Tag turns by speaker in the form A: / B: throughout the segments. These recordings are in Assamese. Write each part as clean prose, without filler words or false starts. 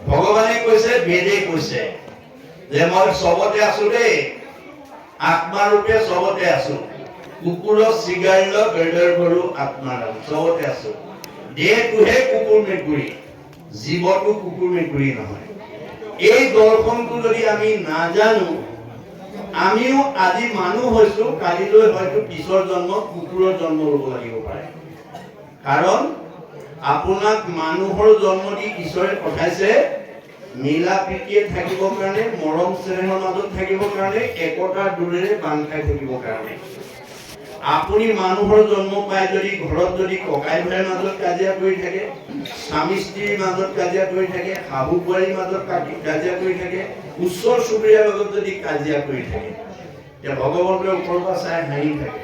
A: ভগৱানে কৈছে, বেদে কৈছে যে মই চবতে আছো দেই, আত্মাৰূপে চবতে আছো। কুকুৰ চিগাৰেট বেদৰ গৰু আত্মাৰ চবতে আছো। দেহটোহে কুকুৰ মেকুৰী, জীৱটো কুকুৰ মেকুৰী নহয়। এই দৰ্শনটো যদি আমি নাজানো, আমিও আজি মানুহ হৈছো, কালিলৈ হয়তো পিছৰ জন্মত কুকুৰৰ জন্ম ল'ব লাগিব পাৰে। কাৰণ আপোনাক মানুহৰ জন্ম দি ঈশ্বৰে পঠাইছে মিলা প্ৰীতিয়ে থাকিবৰ কাৰণে, মৰম চেনেহৰ মাজত থাকিবৰ কাৰণে, একতাৰ দূৰেৰে বান্ধ খাই থাকিবৰ কাৰণে। আপুনি মানুহৰ জন্ম পাই যদি ঘৰত যদি ককাই ভাইৰ মাজত কাজিয়া কৰি থাকে, স্বামী স্ত্ৰীৰ মাজত কাজিয়া কৰি থাকে, শাহু বোৱাৰীৰ মাজত কাজিয়া কৰি থাকে, ওচৰ চুবুৰীয়াৰ লগত যদি কাজিয়া কৰি থাকে, তেতিয়া ভগৱন্তে ওপৰৰ পৰা চাই হাঁহি থাকে।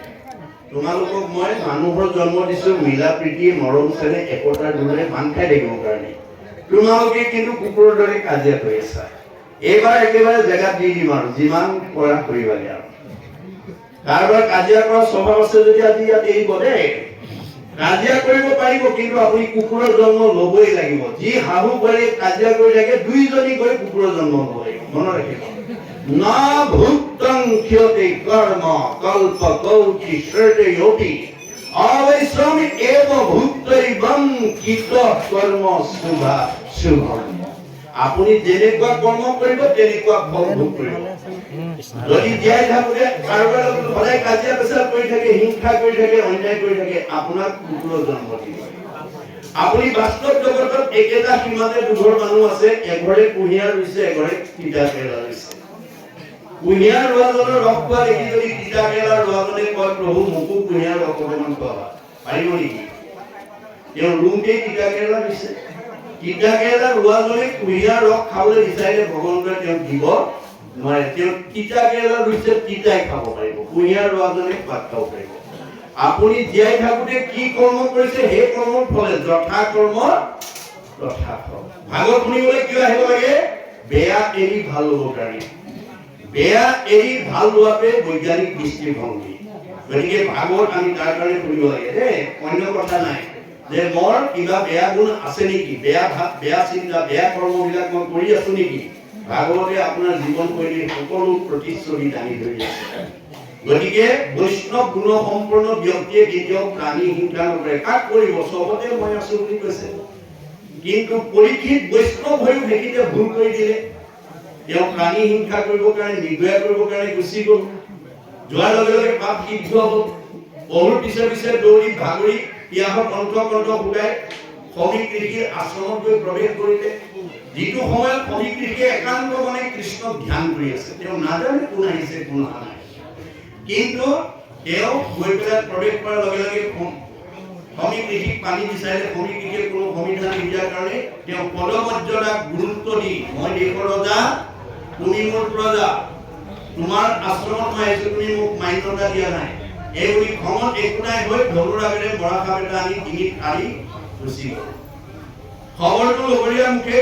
A: তোমালোকক মই মানুহৰ জন্ম দিছো মিলা প্ৰীতি মৰম চেনেহ একতাৰ দূৰেৰে বান্ধ খাই থাকিবৰ কাৰণে, তোমালোকে কিন্তু কুকুৰৰ দৰে কাজিয়া কৰি আছা। এইবাৰ একেবাৰে জেগাত দি দিম আৰু যিমান কৰা কৰিবাগে আৰু। কাৰোবাৰ কাজিয়া কৰা স্বভাৱ আছে যদি আজি ইয়াত এৰিব দেই। কাজিয়া কৰিব পাৰিব, কিন্তু আপুনি কুকুৰৰ জন্ম ল'বই লাগিব। যি শাহু বোৱাৰীয়ে কাজিয়া কৰি থাকে, দুইজনী গৈ কুকুৰৰ জন্ম ল'ব লাগিব। মনত ৰাখিব। না ভুক্তং ক্ষতি কৰ্ম কল্প কৌটি শ্ৰেয়তি অবৈশ্ৰম এব ভুক্তৈবং কৃত কৰ্ম শুভা শুভম। আপুনি যেনেকুৱা কৰ্ম কৰিব তেনেকুৱা ফল ভোগ কৰিব। যদি জীয়াই থাকোতে কাৰোবাৰ লগত সদায় কাজিয়া পেচাল কৰি থাকে, হিংসা কৰি থাকে, অন্যায় কৰি থাকে, আপোনাক কুকুৰৰ জন্ম দিব। আপুনি বাস্তৱ জগতত একেটা সীমাতে দুঘৰ মানুহ আছে, এঘৰে কুঁহিয়াৰ ৰুইছে, এঘৰে তিতা কেৰেলা ৰুইছে। কুঁহিয়াৰ ৰোৱাজনৰ ৰস খোৱা দেখি যদি তিতা কেৰেলা ৰোৱাজনে কয়, প্ৰভু মোকো কুঁহিয়াৰ ৰস অকণমান খোৱাবা, পাৰিব নেকি? তেওঁ ৰুওঁতেই তিতা কেৰেলা ৰুইছে। তিতা কেৰেলা ৰোৱাজনে কুঁহিয়াৰ ৰস খাবলৈ বিচাৰিলে ভগৱন্তই তেওঁক দিব নোৱাৰে। তেওঁ তিতা কেৰেলা ৰুইছে, তিতাই খাব পাৰিব, কুঁহিয়াৰ ৰোৱাজনে পাত খাব পাৰিব। আপুনি জীয়াই থাকোতে কি কৰ্ম কৰিছে, সেই কৰ্মৰ ফলে যথা কৰ্ম তথা ফল। ভাগৱত শুনিবলৈ কিয় আহিব লাগে? বেয়া এৰি ভাল ল'বৰ কাৰণে। বেয়া এৰি ভাল লোৱাটোৱে বৈজ্ঞানিক দৃষ্টিভংগী। গতিকে ভাগৱত আমি তাৰ কাৰণে শুনিব লাগে দেই, অন্য কথা নাই যে মোৰ কিবা বেয়া গুণ আছে নেকি, বেয়া ভাৱ, বেয়া চিন্তা, বেয়া কৰ্মবিলাক মই কৰি আছো নেকি। ভাগৱতে আপোনাৰ জীৱনশৈলীৰ সকলো প্ৰতিচ্ছবি দাঙি ধৰি আছে। গতিকে বৈষ্ণৱ গুণ সম্পন্ন ব্যক্তিয়ে কেতিয়াও প্ৰাণী হিংসা নকৰে। কাক কৰিব? চবতে মই আছো বুলি কৈছে। কিন্তু পৰীক্ষিত বৈষ্ণৱ হৈও সেইখিনিতে ভুল কৰি দিলে। তেওঁ প্ৰাণী হিংসা কৰিবৰ কাৰণে, নিৰ্দয়া কৰিবৰ কাৰণে গুচি গ'ল। যোৱাৰ লগে লগে পাপ সিদ্ধ হ'ল। বহুৰ পিছে পিছে দৌৰি ভাগৰি পিয়াহত কণ্ঠ শুকাই সমীক ঋষিৰ আশ্ৰমত গৈ প্ৰৱেশ কৰিলে। যিটো সময়ত সমীক ঋষিয়ে একান্ত মনে কৃষ্ণক ধ্যান কৰি আছে, তেওঁ নাজানে কোন আহিছে কোন অহা নাই। কিন্তু তেওঁ গৈ পেলাই প্ৰৱেশ কৰাৰ লগে লগে সমীক ঋষিক পানী বিচাৰিলে। সমীক ঋষিয়ে কোনো সমিধান নিদিয়াৰ কাৰণে তেওঁ পদমৰ্যাদাক গুৰুত্ব দি, মই দেশৰ ৰজা, তুমি মোৰ প্ৰজা, তোমাৰ আশ্ৰমত মই আহিছো, তুমি মোক মান্যতা দিয়া নাই, এই বুলি খঙত একো নাই হৈ ধনুৰ আগেৰে মৰা সাপ এটা আনি ডিঙিত আৰি গুচি গ'ল। খবৰটো লগৰীয়া মুখে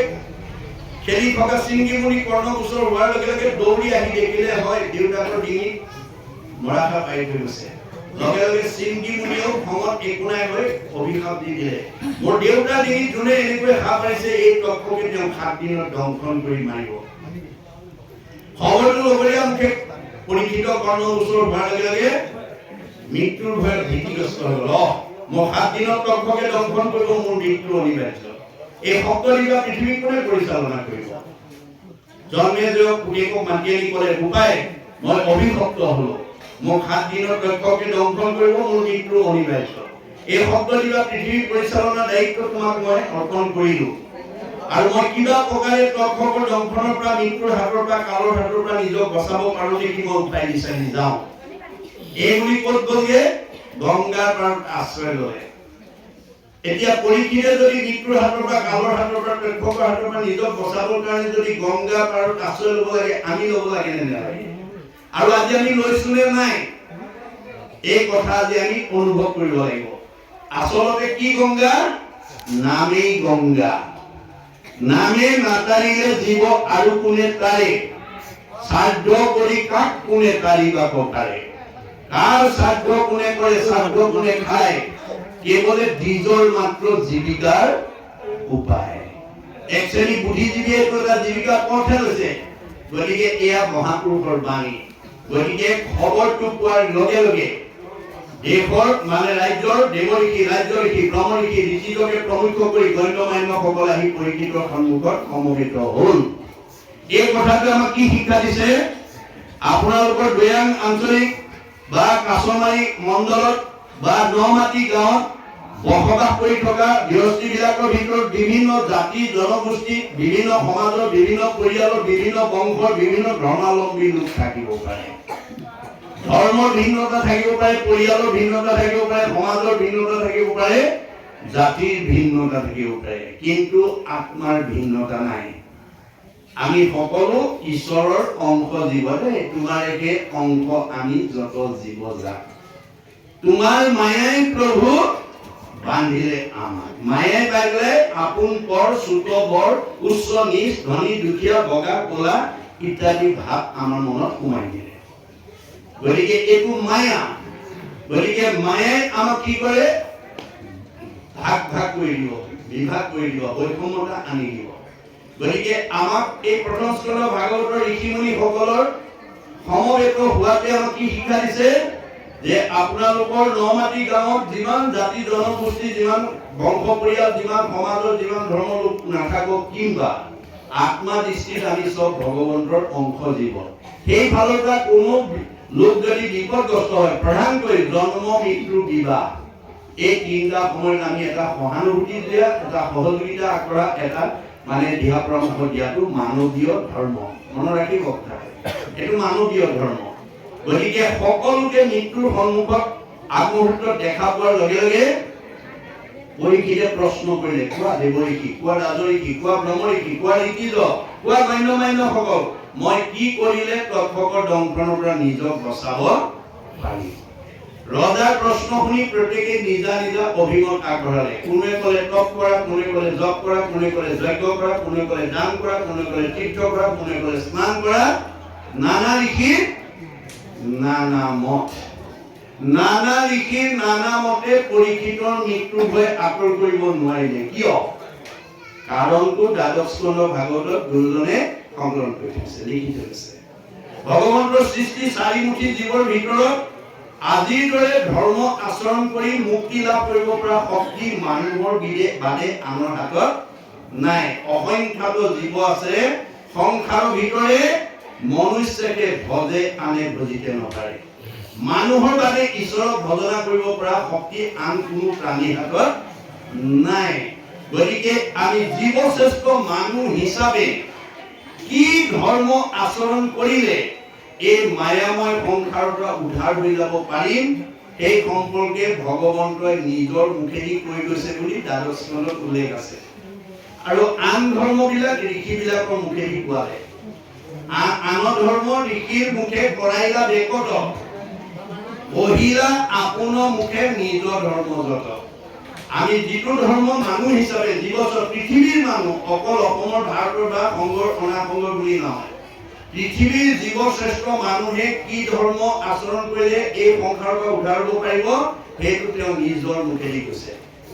A: খেলি থকা চিংগি মুনি কৰ্ণগোচৰ হোৱাৰ লগে লগে দৌৰি আহি দেখিলে হয় দেউতাকৰ ডিঙিত মৰা সাপ আৰি থৈ গৈছে। লগে লগে চিংগি মুনিয়েও খঙত একো নাই হৈ অভিশাপ দি দিলে, মোৰ দেউতাৰ ডিঙিত যোনে এনেকৈ সাপ আহিছে, এই তক্ষকে তেওঁ 7 দিনত দংশন কৰি মাৰিব। খবৰটো লগৰীয়া মুখে পৰীক্ষিত কৰ্ণগোচৰ হোৱাৰ লগে লগে মৃত্যুৰ ভয়ত ভীতিগ্ৰস্ত হৈ গ'ল। মই 7 দিনত তক্ষকে দংশন কৰিব, মোৰ মৃত্যু অনিবাৰ্য। এই শব্দলিপা পৃথিৱী কোনে পৰিচালনা কৰিব? জন্মেজয়ক পুতেকক মাতি আনি ক'লে, গোপাই মই অভিশপ্ত হলো, মোক 7 দিনত তক্ষকে দংশন কৰিব, মোৰ মৃত্যু অনিবাৰ্য। এই শব্দলিপা পৃথিৱী পৰিচালনাৰ দায়িত্ব তোমাক মই অৰ্পণ কৰিলো। আৰু মই কিবা প্ৰকাৰে তক্ষকৰ দংশনৰ পৰা, মৃত্যুৰ হাতৰ পৰা, কালৰ হাতৰ পৰা নিজক বচাব পাৰো নেকি মই উঠাই বিচাৰি যাওঁ। এই বুলি ক'ত গ'লগে? গংগাৰ পাৰত আশ্ৰয় ল'লে। এতিয়া পৰীক্ষিতে যদি মৃত্যুৰ হাতৰ পৰা, কালৰ হাতৰ পৰা, তক্ষকৰ হাতৰ পৰা নিজক বচাবৰ কাৰণে যদি গংগাৰ পাৰত আশ্ৰয় ল'ব লাগে, আমি ল'ব লাগে নে নালাগে? আৰু আজি আমি লৈছো নে নাই? এই কথা আজি আমি অনুভৱ কৰিব লাগিব। আচলতে কি গংগা? নামেই গংগা। নামে নাতাৰিলে জীৱ আৰু কোনে তাৰে, শ্ৰাদ্ধ কৰি কাক কোনে তাৰিবা পকাৰে। কাৰ শ্ৰাদ্ধ কোনে কৰে, শ্ৰাদ্ধ কোনে খায়, কেৱলে নিজৰ মাত্ৰ জীৱিকাৰ উপায়। এক শ্ৰেণী বুদ্ধিজীৱীয়ে এটা জীৱিকা পথে লৈছে। গতিকে এয়া মহাপুৰুষৰ বাণী। গতিকে খবৰটো পোৱাৰ লগে লগে দেশৰ মানে ৰাজ্যৰ দেৱৰীষি, ৰাজ্যৰীষি, ব্ৰহ্মৰীষি, ঋষিজকে প্ৰমুখ কৰি গণ্যমান্যসকল আহি পৰীক্ষিতৰ সন্মুখত সমবেত হ'ল। এই কথাটো আমাক কি শিক্ষা দিছে? আপোনালোকৰ দৈয়াং আঞ্চলিক বা কাছমাৰী মণ্ডলত বা নমাটি গাঁৱত বসবাস কৰি থকা ব্যক্তিবিলাকৰ ভিতৰত বিভিন্ন জাতি জনগোষ্ঠী, বিভিন্ন সমাজৰ, বিভিন্ন পৰিয়ালৰ, বিভিন্ন বংশৰ, বিভিন্ন ধৰ্মাৱলম্বী লোক থাকিব পাৰে। ধৰ্মৰ ভিন্নতা থাকিব পাৰে, পৰিয়ালৰ ভিন্নতা থাকিব পাৰে, সমাজৰ ভিন্নতা থাকিব পাৰে, জাতিৰ ভিন্নতা থাকিব পাৰে, কিন্তু আত্মাৰ ভিন্নতা নাই। আমি সকলো ঈশ্বৰৰ অংশ জীৱ দেই। তোমাৰ একে অংশ আমি যত জীৱ যাক। তোমাৰ মায়াই প্ৰভু বান্ধিলে আমাক। মায়াই বান্ধিলে আপোন পৰ, চুত বৰ, উচ্চ নিচ, ধনী দুখীয়া, বগা কলা ইত্যাদি ভাৱ আমাৰ মনত সোমাই দিলে। গতিকে এইটো মায়া। গতিকে মায়াই আমাক কি কৰে? ভাগ ভাগ কৰি দিব, বিভাগ কৰি দিব, বৈষম্যতা আনি দিব। গতিকে আমাক এই প্ৰথম স্কন্ধ ভাগৱতৰ ঋষিমুনিসকলৰ সমবেত হোৱাতে আমাক কি শিক্ষা দিছে? যে আপোনালোকৰ নমাটি গাঁৱত যিমান জাতি জনগোষ্ঠী, যিমান বংশ পৰিয়াল, যিমান সমাজৰ, যিমান ধৰ্মৰ লোক নাথাকক কিংবা আত্মা দৃষ্টিত আমি চব ভগৱন্তৰ অংশ জীৱ। সেই ফালৰ পৰা কোনো লোক যদি বিপদগ্ৰস্ত হয়, প্ৰধানকৈ জন্ম, মৃত্যু, বিবাহ, এই তিনিটা সময়ত আমি এটা সহানুভূতি দিয়া, এটা সহযোগিতা কৰা, এটা মানে দিহা পৰামৰ্শ দিয়াটো মানৱীয় ধৰ্ম। মনত ৰাখিব কথা, এইটো মানৱীয় ধৰ্ম। গতিকে সকলোকে মৃত্যুৰ সন্মুখত আগমুহূৰ্তত দেখা পোৱাৰ লগে লগে পৰীক্ষিতে প্ৰশ্ন কৰিলে, কোৱা দেৱৰীষি, কোৱা ৰাজৰীষি, কোৱা ব্ৰহ্মৰীষি, কোৱা ঋষিজ, কোৱা গণ্যমান্যসকল, মই কি কৰিলে তক্ষকৰ দংশনৰ পৰা নিজক বচাব পাৰিম? ৰজাৰ প্ৰশ্ন শুনি প্ৰত্যেকে নিজা নিজা অভিমত আগবঢ়ালে। কোনোৱে ক'লে তপ কৰা, কোনোৱে ক'লে জপ কৰা, কোনোৱে ক'লে যজ্ঞ কৰা, কোনোৱে ক'লে দান কৰা, কোনোৱে ক'লে তীৰ্থ কৰা, কোনোৱে ক'লে স্নান কৰা। নানা ঋষিৰ নানা মত। নানা ঋষিৰ নানা মতে পৰীক্ষিতৰ মৃত্যু ভয় আঁতৰ কৰিব নোৱাৰিলে। কিয়? কাৰণটো দ্বাদশ স্কন্ধ ভাগৱতত গুৰুজনে সংকলন কৰি থৈছে, লিখি থৈছে। ভগৱন্তৰ সৃষ্টি চাৰিমুখী জীৱৰ ভিতৰত আজিৰ দৰে ধৰ্ম আচৰণ কৰি মুক্তি লাভ কৰিব পৰা শক্তি মানুহৰ বাদে আনৰ হাতত নাই। অসংখ্যাত জীৱ আছে সংসাৰৰ ভিতৰে, মনুষ্যকে ভজে আনে ভজিতে নপাৰে। মানুহৰ বাদে ঈশ্বৰক ভজনা কৰিব পৰা শক্তি আন কোনো প্ৰাণীৰ হাতত নাই। গতিকে আমি জীৱশ্ৰেষ্ঠ মানুহ হিচাপে কি ধৰ্ম আচৰণ কৰিলে এই মায়াময় সংসাৰৰ পৰা উদ্ধাৰ হৈ যাব পাৰিম, সেই সম্পৰ্কে ভগৱন্তই নিজৰ মুখেদি কৈ গৈছে বুলি দ্বাদশ স্কন্ধত উল্লেখ আছে। আৰু আন ধৰ্মবিলাক ঋষিবিলাকৰ মুখেদি কোৱা যায়। আন ধৰ্মৰ ঋষিৰ মুখে কৰাইলা বেকত, বহিলা আপোন মুখে নিজৰ ধৰ্ম যত। আমি যিটো ধৰ্ম মানুহ হিচাপে জীৱশ্ৰেষ্ঠ পৃথিৱীৰ মানুহ, অকল অসমৰ ভাৰতৰ বা সংঘৰ অনাসংঘৰ বুলি নহয়, পৃথিৱীৰ জীৱশ্ৰেষ্ঠ মানুহে কি ধৰ্ম আচৰণ কৰিলে এই সংসাৰৰ পৰা উদ্ধাৰ হ'ব পাৰিব, সেইটো তেওঁ নিজৰ মুখেদি কৈছে।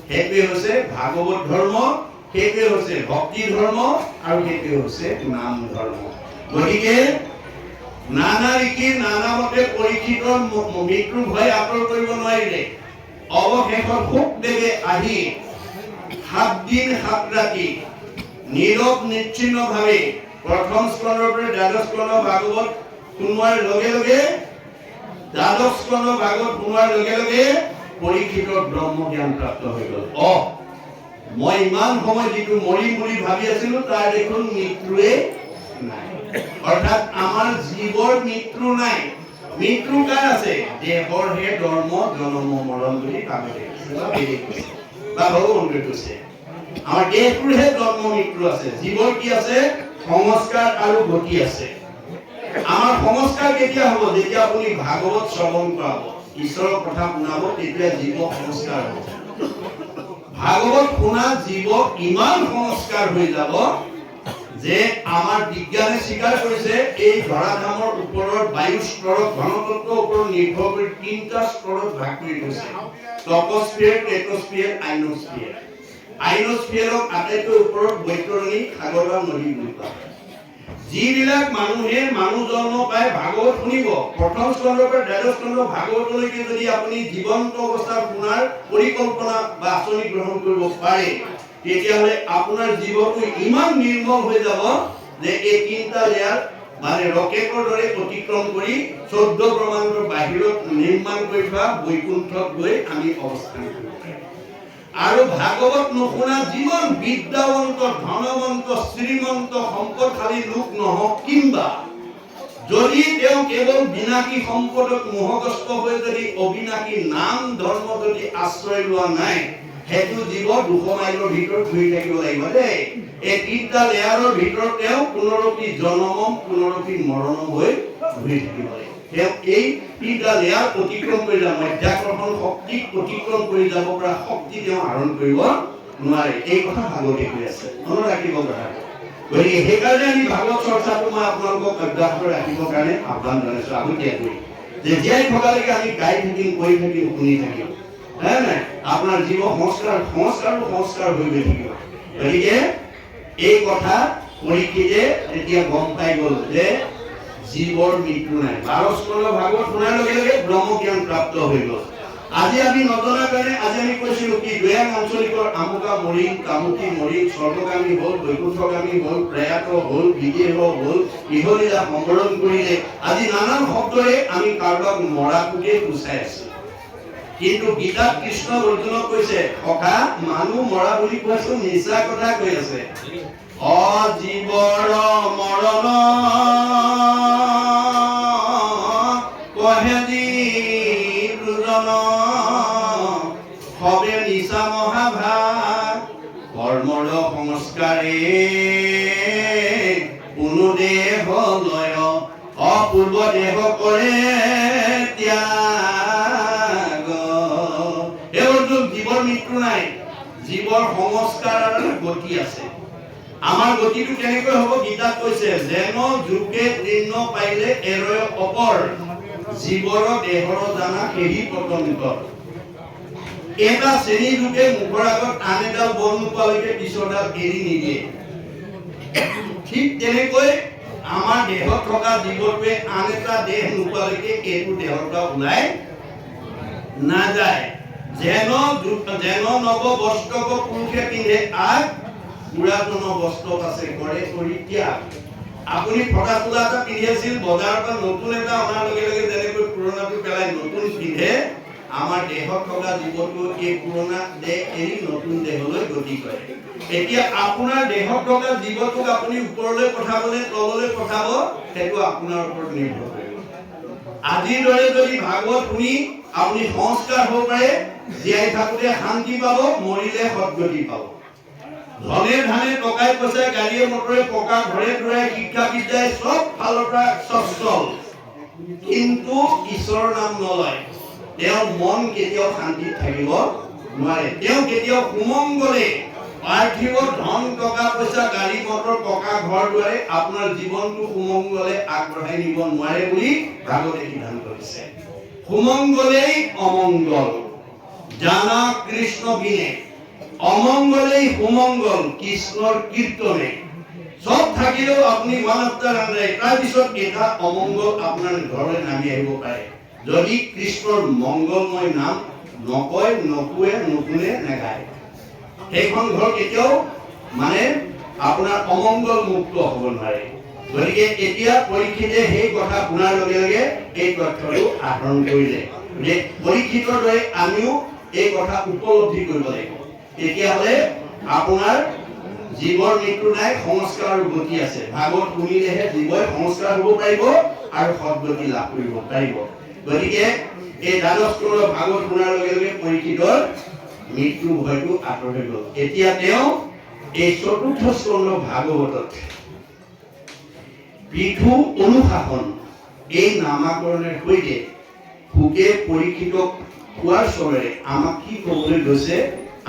A: সেইটোৱে হৈছে ভাগৱত ধৰ্ম, সেইটোৱে হৈছে ভক্তি ধৰ্ম, আৰু সেইটোৱে হৈছে নাম ধৰ্ম। গতিকে নানা ঋষিৰ নানা মতে পৰীক্ষিতৰ মৃত্যুৰ ভয় আঁতৰ কৰিব নোৱাৰিলে। অৱশেষত শুকদেৱে আহি 7 দিন 7 ৰাতি নীৰৱ নিশ্চিহ্নভাৱে প্ৰথম স্কন্ধৰ পৰা দ্বাদশ স্কন্ধ ভাগৱত শুনোৱাৰ লগে লগে, দ্বাদশ স্কন্ধ ভাগৱত শুনোৱাৰ লগে লগে পৰীক্ষিতৰ ব্ৰহ্ম জ্ঞান প্ৰাপ্ত হৈ গ'ল। মই ইমান সময় যিটো মৰিম বুলি ভাবি আছিলো, তাৰ দেখোন মৃত্যুৱে নাই। অৰ্থাৎ আমাৰ জীৱৰ মৃত্যু নাই। মৃত্যু কাৰ আছে? দেহৰ হে ধৰ্ম জন্ম মৰণ বুলি ভাবে বা ভগৱন্তই কৈছে। আমাৰ দেহটোৰহে জন্ম মৃত্যু আছে, জীৱৰ কি আছে? সংস্কাৰ আৰু গতি আছে। আমাৰ সংস্কাৰ কেতিয়া হ'ব? যেতিয়া আপুনি ভাগৱত শ্ৰৱণ কৰাব, ঈশ্বৰৰ কথা শুনাব, তেতিয়া জীৱ সংস্কাৰ হ'ব। ভাগৱত শুনা জীৱ ইমান সংস্কাৰ হৈ যাব যে আমাৰ বিজ্ঞানে স্বীকাৰ কৰিছে এই ধৰাধামৰ ওপৰৰ বায়ু স্তৰক ঘনতত্বৰ ওপৰত নিৰ্ভৰ কৰি 3টা স্তৰত ভাগ কৰি থৈছে: ট্ৰপস্ফিয়াৰ, টেট্ৰস্ফিয়াৰ, আইনোস্ফিয়াৰ। আইনস্ফিয়াৰক আটাইতকৈ ওপৰত বৈতৰণী সাগৰ বা নদী বুলি কোৱা হয়। যিবিলাক মানুহে মানুহ জন্ম পাই ভাগৱত শুনিব, প্ৰথম স্কন্ধৰ পৰা দ্বাদশ স্কন্ধ ভাগৱতলৈকে যদি আপুনি জীৱন্ত অৱস্থাৰ পুনৰ পৰিকল্পনা বা আঁচনি গ্ৰহণ কৰিব পাৰে, তেতিয়াহ'লে আপোনাৰ জীৱনটো ইমান নিৰ্মল হৈ যাব যে এই তিনিটা লেয়াৰ মানে ৰকেটৰ দৰে অতিক্ৰম কৰি 14 ব্ৰহ্মাণ্ডৰ বাহিৰত নিৰ্মাণ কৰি থোৱা বৈকুণ্ঠত গৈ আমি অৱস্থান কৰিব পাৰিম। আৰু ভাগৱত নুশুনা যিমান বিদ্যাৱন্ত, ধনৱন্ত, শ্ৰীমন্ত, সম্পদশালী লোক নহওক কিংবা যদি তেওঁ কেৱল বিনাশী সম্পদত মোহগ্ৰস্ত হৈ যদি অবিনাশী নাম ধৰ্ম যদি আশ্ৰয় লোৱা নাই, সেইটো জীৱ 200 মাইলৰ ভিতৰত ঘূৰি থাকিব লাগিব দেই। এই তিনিটা লেয়াৰৰ ভিতৰত তেওঁ পুনৰপি জনমম পুনৰপি মৰণম হৈ ঘূৰি থাকিব লাগিব। তেওঁ এই তিনিটা লেয়াৰ অতিক্ৰম কৰি যাব, মধ্যাকৰ্ষণ শক্তিক অতিক্ৰম কৰি যাব পৰা শক্তি তেওঁ আহৰণ কৰিব নোৱাৰে। এই কথা ভাগৱতে কৈ আছে, মনত ৰাখিব কথাটো। গতিকে সেইকাৰণে আমি ভাগৱত চৰ্চাটো মই আপোনালোকক অব্যাহত ৰাখিবৰ কাৰণে আহ্বান জনাইছো আগতীয়াকৈ, যে জীয়াই থকালৈকে আমি গাই থাকিম, কৈ থাকিম, শুনি থাকিম। নাই আপোনাৰ জীৱ সংস্কাৰ হৈ গৈ থাকিব। গতিকে এই কথা পৰীক্ষিতে তেতিয়া গম পাই গ'ল যে জীৱৰ মৃত্যু নাই। 12 স্কন্ধ ভাগৱত শুনাৰ লগে লগে ব্ৰহ্মজ্ঞান প্ৰাপ্ত হৈ গ'ল। আজি আমি নজনা কাৰণে আজি আমি কৈছিলো কি দয়াং আঞ্চলিকৰ আমুকা মৰিল, কামুকি মৰিল, স্বৰ্গগামী হ'ল, বৈকুণ্ঠগামী হ'ল, প্ৰয়াত হ'ল, বিদেহ হ'ল, ইহলীলা সম্বৰণ কৰিলে। আজি নানান শব্দৰে আমি কাৰোবাক মৰাটোকে গুচাই আছো। কিন্তু গীতাত কৃষ্ণ অৰ্জুনক কৈছে, সখা মানুহ মৰা বুলি কৈছো, মিছা কথা কৈ আছে। অজীৱৰ মৰণ কহে দুজন, সবে নিচা মহাভাগ, কৰ্মৰ সংস্কাৰে কোনো দেহ লয়, অপূৰ্ব দেহ কৰে ত্যাগ। জীৱৰ মৃত্যু নাই, জীৱৰ সংস্কাৰ গতি আছে। আমাৰ গতিটো কেনেকৈ হ'ব? গীতাত কৈছে, যেন যুগে তৃণ পাইলে এৰয় অপৰ, জীৱৰ দেহৰ জানা সেই পতন্ত। এটা শ্ৰেণী লোকে মুখৰ আগত আন এডাল বন নোপোৱালৈকে পিছৰডাল এৰি নিদিয়ে। ঠিক তেনেকৈ আমাৰ দেহত থকা জীৱটোৱে আন এটা দেহ নোপোৱালৈকে এইটো দেহৰ পৰা ওলাই নাযায়। যেন নৱ বস্ত্ৰক পুৰুষে পিন্ধে আগ, পুৰাতন বস্ত্ৰ আছে কৰে পৰিত্যাগ। আপুনি ফটা চোলা এটা পিন্ধি আছিল, বজাৰৰ পৰা নতুন এটা অনাৰ লগে লগে যেনেকৈ পুৰণাটো পেলাই নতুন পিন্ধে, আমাৰ দেহত থকা জীৱটো এই পুৰণা দেহ এৰি নতুন দেহলৈ গতি কৰে। এতিয়া আপোনাৰ দেহত থকা জীৱটোক আপুনি ওপৰলৈ পঠাবনে তললৈ পঠাব, সেইটো আপোনাৰ ওপৰত নিৰ্ভৰ কৰিব। আজিৰ দৰে যদি ভাগৱত শুনি আপুনি সংস্কাৰ হ'ব পাৰে, জীয়াই থাকোঁতে শান্তি পাব, মৰিলে সদ্গতি পাব। ধনে ধানে টকাই পইচাই গাড়ীয়ে মটৰে পকা ঘৰে দুৱাৰে শিক্ষা বিদ্যাই চব ফালৰ পৰা সচ্ছল, কিন্তু ঈশ্বৰৰ নাম নলয়, তেওঁৰ মন কেতিয়াও শান্তিত থাকিব নোৱাৰে। তেওঁ কেতিয়াও সুমংগলে পাৰ্থিৱ ধন টকা পইচা গাড়ী মটৰ পকা ঘৰ দুৱাৰে আপোনাৰ জীৱনটো সুমংগলে আগবঢ়াই নিব নোৱাৰে বুলি ভাগৱতে সিদ্ধান্ত দিছে। সুমংগলেই অমংগল, জানা কৃষ্ণ বিনে, অমংগলেই সুমংগল কৃষ্ণৰ কীৰ্তনে। সব থাকিলেও আপুনি ওৱান আফটাৰ আনদাৰ, তাৰপিছত এটা অমংগল আপোনাৰ ঘৰলৈ নামি আহিব পাৰে যদি কৃষ্ণৰ মংগলময় নাম নকয়, নকোৱে, নুশুনে, নেগায়। সেইখন ঘৰ কেতিয়াও মানে আপোনাৰ অমংগল মুক্ত হ'ব নোৱাৰে। গতিকে এতিয়া পৰীক্ষিতে সেই কথা শুনাৰ লগে লগে এই তথ্যটো আহৰণ কৰিলে যে পৰীক্ষিতৰ দৰে আমিও এই কথা উপলব্ধি কৰিব লাগিব। তেতিয়াহ'লে আপোনাৰ জীৱৰ মৃত্যু নাই, সংস্কাৰৰ গতি আছে। ভাগৱত শুনিলেহে জীৱই সংস্কাৰ হ'ব পাৰিব আৰু সদ্গতি লাভ কৰিব পাৰিব। গতিকে এই দ্বাদশ স্কন্ধ ভাগৱত শুনাৰ লগে লগে পৰীক্ষিতৰ মৃত্যু ভয়টো আঁতৰ হৈ গ'ল। এতিয়া তেওঁ এই চতুৰ্থ স্কন্ধ ভাগৱতত পৃথু অনুশাসন এই নামাকৰণৰ সৈতে সুকে পৰীক্ষিতক কোৱাৰ স্বৰেৰে আমাক কি ক'বলৈ গৈছে,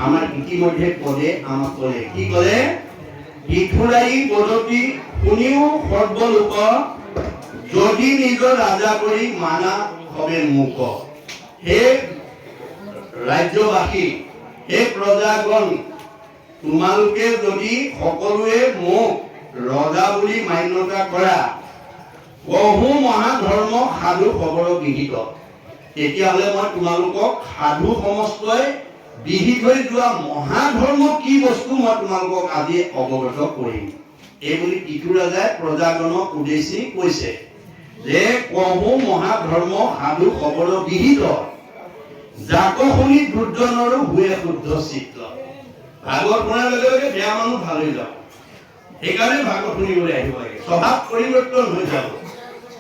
A: আমাৰ ইতিমধ্যে পদে আমাক ক'লে। কি ক'লে? পৃথুৰাই বদতি শুনিও সৰ্বলোক, যদি নিজৰ ৰাজা কৰি মানা হবে মুক। হে ৰাজ্যবাসী, হে প্ৰজাগণ, তোমালোকে যদি সকলোৱে মোক ৰজা বুলি মান্যতা কৰা বহু মহাধৰ্ম সাধু খবৰ বিহিত তেতিয়াহ'লে মই তোমালোকক সাধু সমস্তই বিহিত হৈ যোৱা মহাধৰ্ম কি বস্তু মই তোমালোকক আজি অৱগত কৰিম এইবুলি কিথু ৰজাই প্ৰজাগণক উদ্দেশ্যি কৈছে যে বহু মহাধৰ্ম সাধু খবৰ বিহিত যাক শুনি দুৰ্জনৰো হুৱে শুদ্ধ চিত্ত ভাগৱত শুনাৰ লগে লগে বেয়া মানুহ ভাল হৈ যাব সেইকাৰণে ভাগৱত শুনিবলৈ আহিব লাগে স্বভাৱ পৰিৱৰ্তন হৈ যাব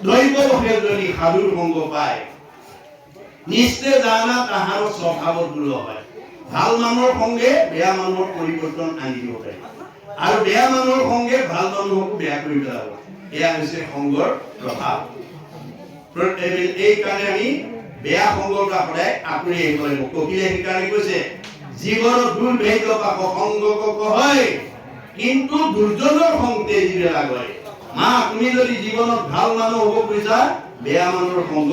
A: দৈৱ বসে যদি সাধুৰ সংগ পায় নিশ্চয় জানা তাহাৰ স্বভাৱত দূৰ হয় ভাল মানুহৰ সংগে বেয়া মানুহৰ পৰিৱৰ্তন আনি দিব পাৰে আৰু বেয়া মানুহৰ সংগে ভাল মানুহকো বেয়া কৰি পেলাব এয়া হৈছে সংগৰ প্ৰভাৱ এই কাৰণে আমি বেয়া সংগৰ পৰা সদায় আঁতৰি আহিব লাগিব কপিলে সেইকাৰণে কৈছে জীৱনত দুৰ্ভেদ্য পাপ সংগ হয় কিন্তু দুৰ্জনৰ সংগে জীৱে লাগে মা তুমি যদি জীৱনত ভাল মানুহ হ'ব খুজিছা বেয়া মানুহৰ সংগ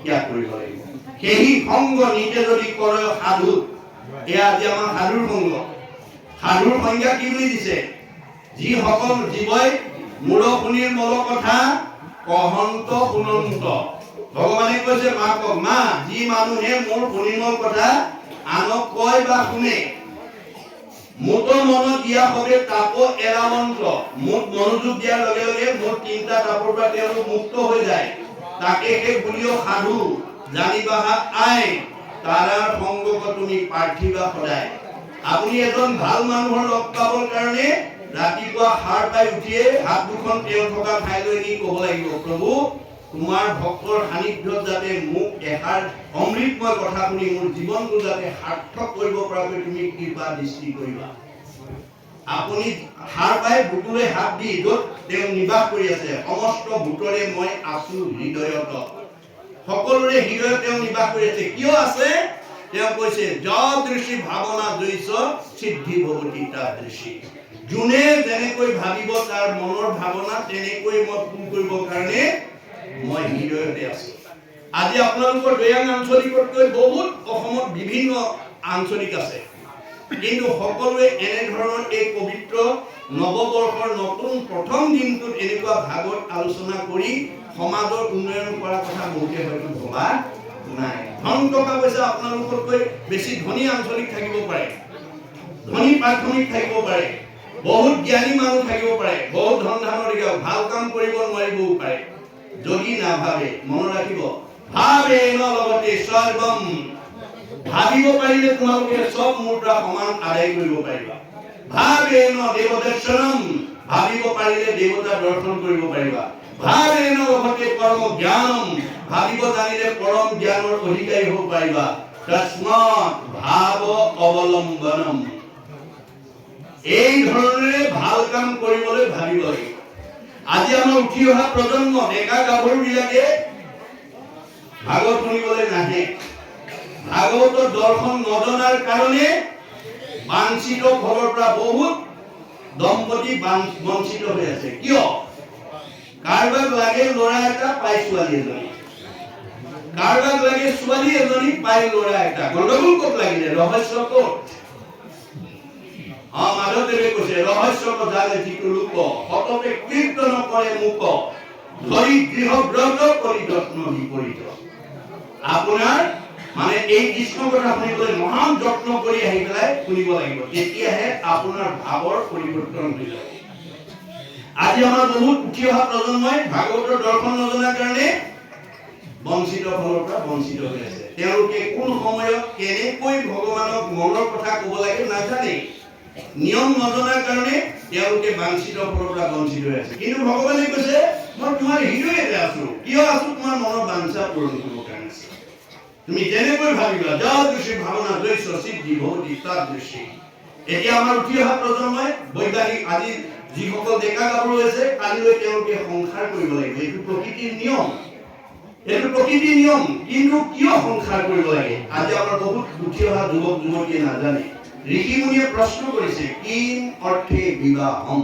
A: ত্যাগ কৰিব লাগিব সেই সংগ নিজে যদি কৰে সাধু এয়া আজি আমাৰ সাধুৰ সংজ্ঞা কি বুলি দিছে যিসকল জীৱই মূৰ শুনিৰ মল কথা কহন্ত শুনন্ত ভগৱানে কৈছে মাকক মা যি মানুহে মোৰ শুনিমৰ কথা আনক কয় বা শুনে মোট মন দিয়া হবে তাপ এৰামন্ত মোট মনোযোগ দিয়াৰ লগে লগে মোৰ তিনিটা তাপৰ পৰা তেওঁলোক মুক্ত হৈ যায় তাকে সেই বুলিও সাধু জানিবা আই তাৰাৰ সংগক তুমি পাৰ্থিবা সদায় আপুনি এজন ভাল মানুহৰ লগ পাবৰ কাৰণে ৰাতিপুৱা সাৰ পাই উঠিয়ে হাত দুখন তেওঁ থকা ঠাইলৈ নি ক'ব লাগিব প্ৰভু তোমাৰ ভক্তৰ সান্নিধ্যত যাতে মোক এষাৰ অমৃতময় কথা শুনি মোৰ জীৱনটো যাতে সাৰ্থক কৰিব পৰাকৈ তুমি কৃপা দৃষ্টি কৰিবা আপুনি সাৰ পাই বুকুলৈ হাত দি য'ত তেওঁ নিবাস কৰি আছে সমস্ত ভূতৰে মই আছো হৃদয়ত সকলোৰে হৃদয়ত তেওঁ নিবাস কৰি আছে কিয় আছে তেওঁ কৈছে যদৃশী ভাৱনা জৈছ সিদ্ধি ভৱতি তাদৃশী যোনে যেনেকৈ ভাবিব তাৰ মনৰ ভাৱনা তেনেকৈ মই পূৰণ কৰিবৰ কাৰণে মই হৃদয়তে আছো আজি আপোনালোকৰ দৈয়াং আঞ্চলিকতকৈ বহুত অসমত বিভিন্ন আঞ্চলিক আছে কিন্তু সকলোৱে এনে ধৰণৰ এই পবিত্ৰ নৱবৰ্ষৰ নতুন প্ৰথম দিনটোত এনেকুৱা ভাগত আলোচনা কৰি সমাজৰ উন্নয়ন কৰাৰ কথা বহুতে হয়তো ভবা নাই ধন টকা পইচা আপোনালোকতকৈ বেছি ধনী আঞ্চলিক থাকিব পাৰে ধনী প্ৰাথমিক থাকিব পাৰে বহুত জ্ঞানী মানুহ থাকিব পাৰে বহুত ধন ধানৰ ভাল কাম কৰিব নোৱাৰিবও পাৰে যদি নাভাবে মনত ৰাখিব ভাবে ন লগতে সৰ্বম ভাবিব পাৰিলে তোমালোকে সব মুদ্ৰা সমান আদায় কৰিব পাৰিবা ভাবে ন দেৱদৰ্শনম ভাবিব পাৰিলে দেৱতা দৰ্শন কৰিব পাৰিবা ভাবে ন লগতে পৰম জ্ঞানম ভাবিব জানিলে পৰম জ্ঞানৰ অধিকাৰী হ'ব পাৰিবা তস্মাৎ ভাব অৱলম্বনম এই ধৰণে ভাল কাম কৰিবলৈ ভাবিব লাগিব আজি আমাৰ উঠি অহা প্ৰজন্ম ডেকা গাভৰু বিলাকে ভাগৱত শুনিবলৈ নাহে ভাগৱতৰ দৰ্শন নজনাৰ কাৰণে বাঞ্ছিত ঘৰৰ পৰা বহুত দম্পতি বঞ্চিত হৈ আছে কিয় কাৰোবাক লাগে ল'ৰা এটা পাই ছোৱালী এজনী কাৰোবাক লাগে ছোৱালী এজনী পাই ল'ৰা এটা গণ্ডগোল ক'ত লাগিলে ৰহস্য ক'ত মাধৱদেৱে কৈছে ৰহস্য জানে যিটো লোক সততে কীৰ্তন কৰে মুক ধৰি গৃহ ব্ৰত কৰি যত্ন বিপৰীত আপোনাৰ মানে এই কৃষ্ণ কথা শুনিবলৈ মহান যত্ন কৰি আহি পেলাই শুনিব লাগিব তেতিয়াহে আপোনাৰ ভাৱৰ পৰিৱৰ্তন হৈ যাব আজি আমাৰ বহুত উঠি অহা প্ৰজন্মই ভাগৱতৰ দৰ্শন নজনাৰ কাৰণে বঞ্চিত ফলৰ পৰা বঞ্চিত হৈ আছে তেওঁলোকে কোন সময়ত কেনেকৈ ভগৱানক মনৰ কথা ক'ব লাগে নাজানে নিয়ম নজনাৰ কাৰণে তেওঁলোকে বাঞ্ছিত ফলৰ পৰা বঞ্চিত হৈ আছে কিন্তু ভগৱানে কৈছে মই তোমাৰ হৃদয়তে আছো কিয় আছো তোমাৰ মনৰ বাঞ্ছা পূৰণ কৰিবৰ কাৰণে তুমি যেনেকৈ ভাবিবা যদৃশী ভাৱনা জৈছ সিদ্ধি ভৱতি তাদৃশী এতিয়া আমাৰ উঠি অহা প্ৰজন্মই বৈজ্ঞানিক আজি যিসকল ডেকা গাভৰু আছে কালিলৈ তেওঁলোকে সংসাৰ কৰিব লাগিব এইটো প্ৰকৃতিৰ নিয়ম কিন্তু কিয় সংসাৰ কৰিব লাগে আজি আমাৰ বহুত উঠি অহা যুৱক যুৱতীয়ে নাজানে ঋষি মুনিয়ে প্ৰশ্ন কৰিছে কিম অৰ্থে বিবাহম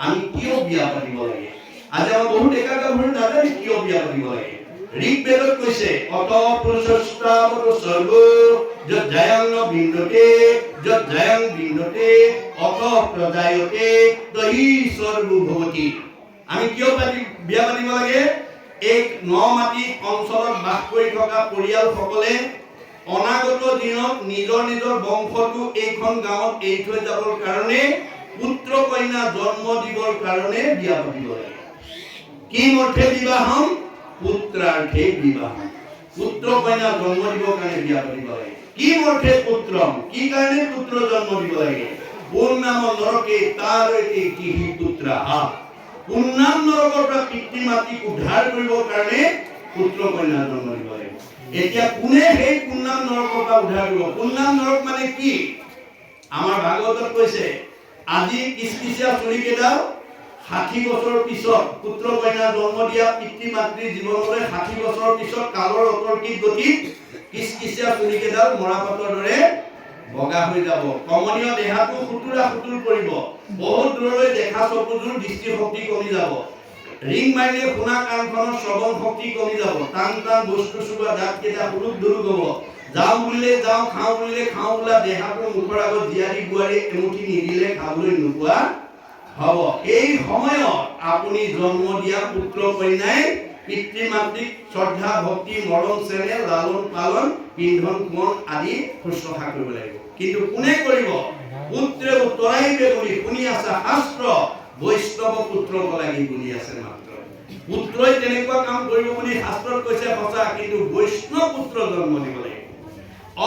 A: আমি কিয় বিয়া পাতিব লাগে আজি আমাৰ বহুত ডেকা গাভৰু নাজানে কিয় বিয়া পাতিব লাগে ঋগ্বেদত কৈছে অত পুৰুষস্তাৱত সৰ্ব যজ্জায়ং বিন্দতে যজ্জায়ং বিন্দতে অত প্রজায়তে তহি সর্বভূতি। আমি কিয় বিয়া পাতিব লাগে? এই ন মাটি অঞ্চলত বাস কৰি থকা পৰিয়ালসকলে অনাগত দিনত নিজৰ নিজৰ বংশটো এইখন গাঁৱত এৰি থৈ যাবৰ কাৰণে পুত্ৰ কন্যা জন্ম দিবৰ কাৰণে বিয়া পাতিব লাগে। কি অৰ্থে বিবাহম? পুত্ৰাৰ্থে বিবাহম। পুত্ৰ কন্যা জন্ম দিবৰ কাৰণে বিয়া পাতিব লাগে। কি অৰ্থে পুত্ৰম? কি কাৰণে পুত্ৰ জন্ম দিব লাগে? পুণ্যাম নৰকে তাৰৈতে কিহি পুত্ৰাহা। পুণ্যাম নৰকৰ পৰা পিতৃ মাতৃক উদ্ধাৰ কৰিবৰ কাৰণে পুত্ৰ কন্যা জন্ম দিব লাগে। এতিয়া কোনে সেই পুণ্যাম নৰকৰ পৰা উদ্ধাৰ কৰিব? পুণ্যাম নৰক মানে কি? আমাৰ ভাগৱতত কৈছে আজি কিচকিচিয়া চুলিকেইডাল 60 বছৰৰ পিছত পুত্ৰ কন্যা জন্ম দিয়া পিতৃ মাতৃৰ জীৱনলৈ 60 বছৰৰ পিছত কালৰ অতৰ্কিত গতিত কিচকিচিয়া চুলিকেইডাল মৰাপাতৰ দৰে বগা হৈ যাব। কমনীয় দেহাটো সুতুৰা সুতুৰ কৰিব। বহুত দূৰলৈ দেখা চকুযোৰ দৃষ্টিশক্তি কমি যাব। ৰিং মাৰিলে শুনা কাণখনৰ শ্ৰৱণ শক্তি কমি যাব। টান টান বস্তু চুবা দাঁতকেইটা হুলুক ধুলুক হ'ব। যাওঁ বুলিলে যাওঁ, খাওঁ বুলিলে খাওঁ বোলা দেহাটো মুখৰ আগত জীয়াৰী বোৱাৰী এমুঠি নিদিলে খাবলৈ নোপোৱা হ'ব। এই সময়ত আপুনি জন্ম দিয়া পুত্ৰ কন্যাই পিতৃ মাতৃক শ্ৰদ্ধা ভক্তি মৰম চেনেহ লালন পালন পিন্ধন কোণ আদি শুশ্ৰূষা কৰিব লাগিব। কিন্তু কোনে কৰিব? পুত্ৰে উত্তৰাইবে বুলি শুনি আছে শাস্ত্ৰ। বৈষ্ণৱ পুত্ৰক লাগি বুলি আছে মাত্ৰ। পুত্ৰই তেনেকুৱা কাম কৰিব বুলি শাস্ত্ৰত কৈছে সঁচা, কিন্তু বৈষ্ণৱ পুত্ৰ জন্ম দিব লাগিব।